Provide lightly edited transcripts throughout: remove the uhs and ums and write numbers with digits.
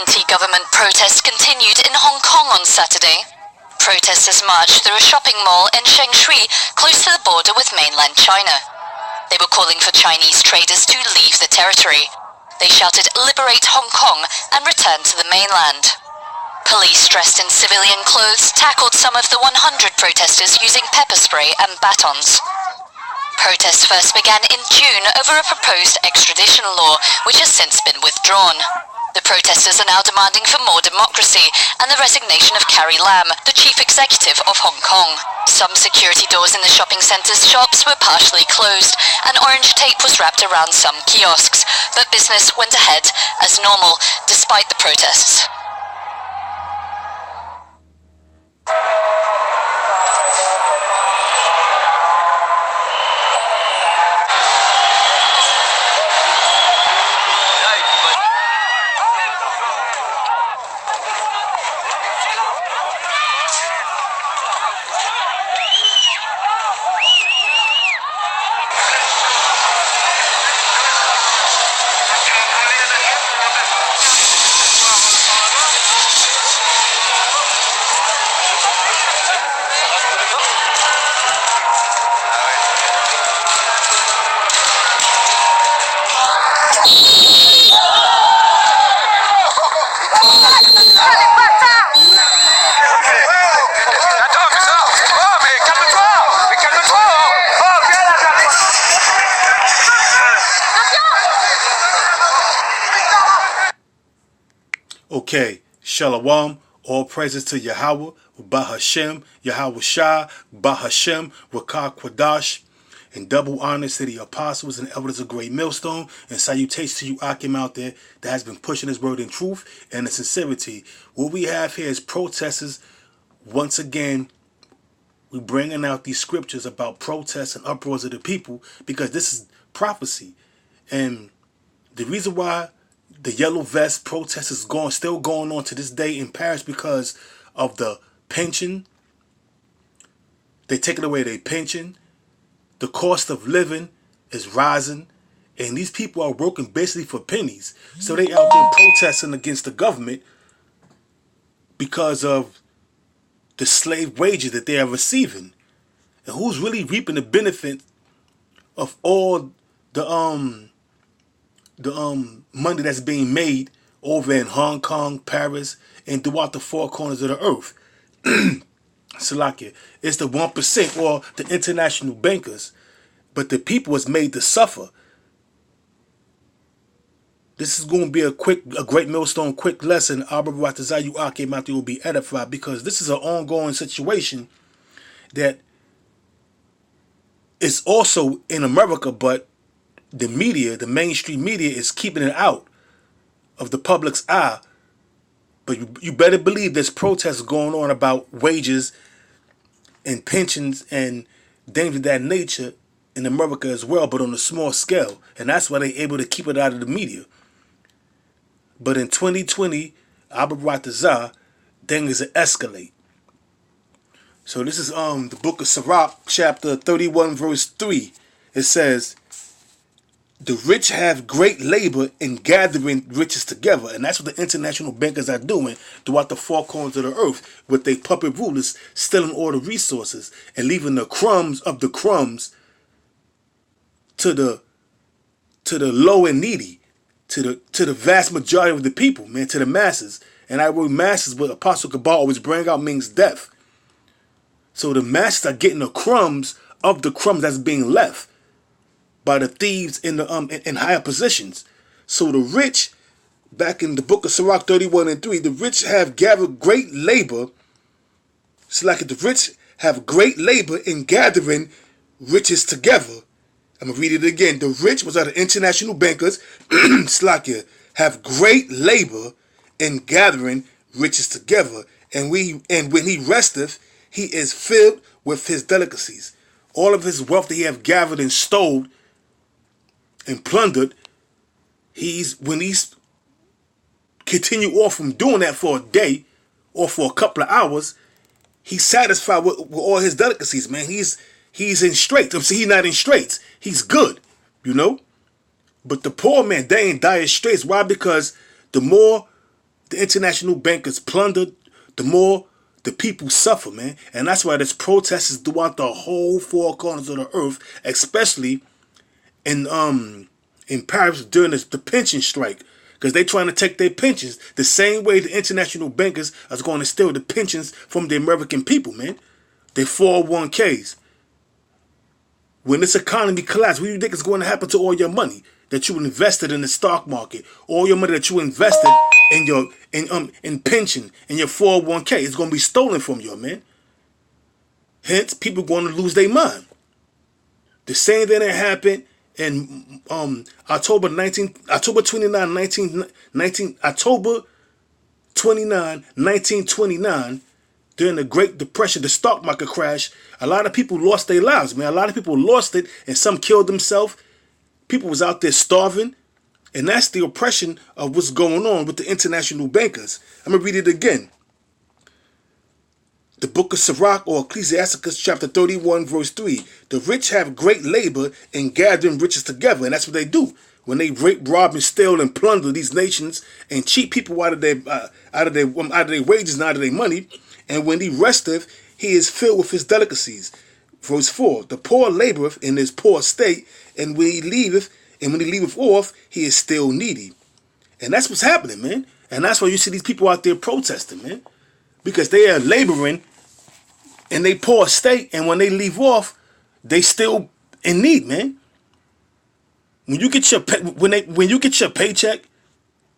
Anti-government protests continued in Hong Kong on Saturday. Protesters marched through a shopping mall in Shengshui, close to the border with mainland China. They were calling for Chinese traders to leave the territory. They shouted, "Liberate Hong Kong" and return to the mainland. Police dressed in civilian clothes tackled some of the 100 protesters using pepper spray and batons. Protests first began in June over a proposed extradition law, which has since been withdrawn. The protesters are now demanding for more democracy and the resignation of Carrie Lam, the chief executive of Hong Kong. Some security doors in the shopping centre's shops were partially closed and orange tape was wrapped around some kiosks, but business went ahead as normal despite the protests. Okay, Shalom, all praises to Yahweh, Bahashem, Yahweh Shah, Bahashem, Rakah Kwadash, and double honors to the apostles and elders of Great Millstone, and salutations to you Akim out there that has been pushing his word in truth and in sincerity. What we have here is protesters. Once again, we bringing out these scriptures about protests and uproars of the people, because this is prophecy. And the reason why the yellow vest protest is still going on to this day in Paris, because of the pension. They taking away their pension. The cost of living is rising, and these people are working basically for pennies. So they out there protesting against the government because of the slave wages that they are receiving. And who's really reaping the benefit of all the money that's being made over in Hong Kong, Paris, and throughout the four corners of the earth? Salakia. It's the 1% or the international bankers, but the people is made to suffer. This is going to be a Great Millstone quick lesson. Abba Ratazayu Ake Mati will be edified, because this is an ongoing situation that is also in America, but the media, the mainstream media, is keeping it out of the public's eye. But you better believe there's protests going on about wages and pensions and things of that nature in America as well, but on a small scale. And that's why they're able to keep it out of the media. But in 2020, Abba Ratazah, things escalate. So this is the book of Sirach, chapter 31, verse 3. It says, "The rich have great labor in gathering riches together." And that's what the international bankers are doing throughout the four corners of the earth, with their puppet rulers stealing all the resources and leaving the crumbs of the crumbs to the low and needy, to the vast majority of the people, man, to the masses. And that word masses, what Apostle Kabal always bring out, means death. So the masses are getting the crumbs of the crumbs that's being left by the thieves in the in higher positions. So the rich, back in the book of Sirach 31 and 3, the rich have gathered great labor. It's like the rich have great labor in gathering riches together. I'm going to read it again. The rich, which are the international bankers, Slakia, have great labor in gathering riches together. And when he resteth, he is filled with his delicacies. All of his wealth that he have gathered and stole and plundered, when he's continue off from doing that for a day or for a couple of hours, he's satisfied with all his delicacies, man. He's in straits. He's not in straits. He's good, you know. But the poor man, they ain't dire straits. Why? Because the more the international bankers plunder, the more the people suffer, man. And that's why there's protests throughout the whole four corners of the earth, especially in Paris during the pension strike. Because they trying to take their pensions the same way the international bankers are going to steal the pensions from the American people, man. Their 401ks. When this economy collapses, what do you think is going to happen to all your money that you invested in the stock market? All your money that you invested in your in pension, in your 401k, it's going to be stolen from you, man. Hence, people going to lose their mind. The same thing that happened in October 29, 1929, during the Great Depression, the stock market crash. A lot of people lost their lives, man. A lot of people lost it, and some killed themselves. People was out there starving, and that's the oppression of what's going on with the international bankers. I'm gonna read it again. The book of Sirach, or Ecclesiasticus chapter 31, verse 3. The rich have great labor in gathering riches together, and that's what they do. When they rape, rob, and steal and plunder these nations and cheat people out of their wages and out of their money, and when he resteth, he is filled with his delicacies. Verse 4. The poor laboreth in his poor state, and when he leaveth off, he is still needy. And that's what's happening, man. And that's why you see these people out there protesting, man, because they are laboring in they poor state, and when they leave off, they still in need, man. When you get your paycheck,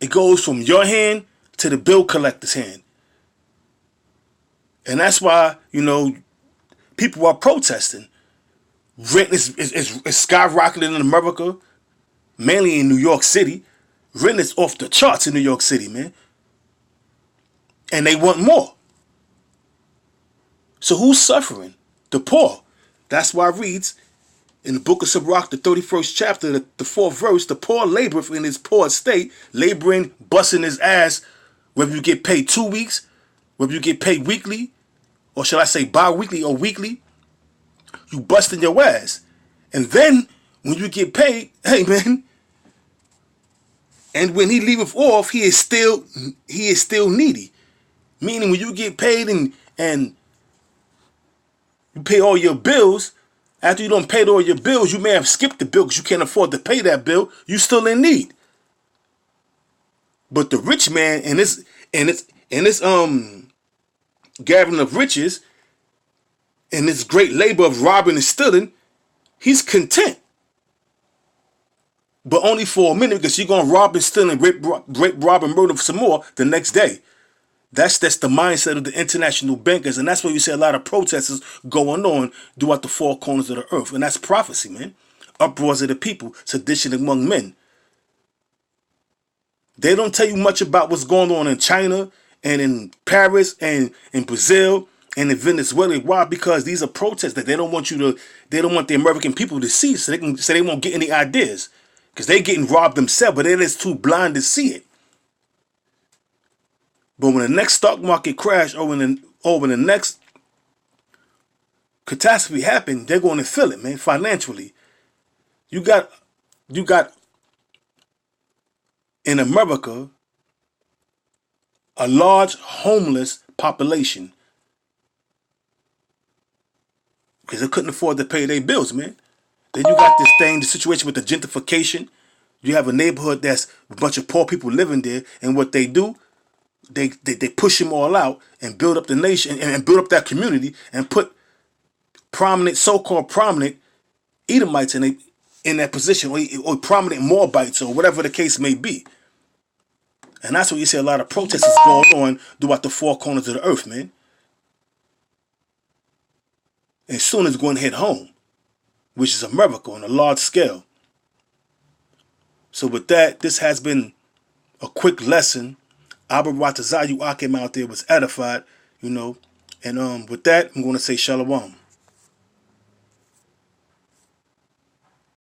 it goes from your hand to the bill collector's hand, and that's why people are protesting. Rent is skyrocketing in America, mainly in New York City. Rent is off the charts in New York City, man, and they want more. So who's suffering? The poor. That's why it reads in the book of Sirach, the 31st chapter, the 4th verse, the poor laboreth in his poor state, laboring, busting his ass, whether you get paid 2 weeks, whether you get paid weekly, or shall I say bi-weekly or weekly, you busting your ass. And then when you get paid, hey man, and when he leaveth off, he is still needy. Meaning when you get paid and you pay all your bills, after you don't pay all your bills, you may have skipped the bill because you can't afford to pay that bill. You still in need. But the rich man in this gathering of riches, and this great labor of robbing and stealing, he's content. But only for a minute, because you're gonna rob and steal and rape, rob and murder some more the next day. That's the mindset of the international bankers, and that's why you see a lot of protesters going on throughout the four corners of the earth. And that's prophecy, man. Uproars of the people, sedition among men. They don't tell you much about what's going on in China and in Paris and in Brazil and in Venezuela. Why? Because these are protests that they don't want the American people to see, so they won't get any ideas. Because they're getting robbed themselves, but they're just too blind to see it. But when the next stock market crash or when the next catastrophe happen, they're going to feel it, man, financially. You got in America a large homeless population because they couldn't afford to pay their bills, man. Then you got the situation with the gentrification. You have a neighborhood that's a bunch of poor people living there, and what they do, they push them all out and build up the nation and build up that community and put so-called prominent Edomites in that position, or prominent Moabites, or whatever the case may be. And that's what you see a lot of protests going on throughout the four corners of the earth, man. And soon it's going to hit home, which is America on a large scale. So with that, this has been a quick lesson. Abba Ratazayu Akim out there was edified, And with that, I'm going to say shalom.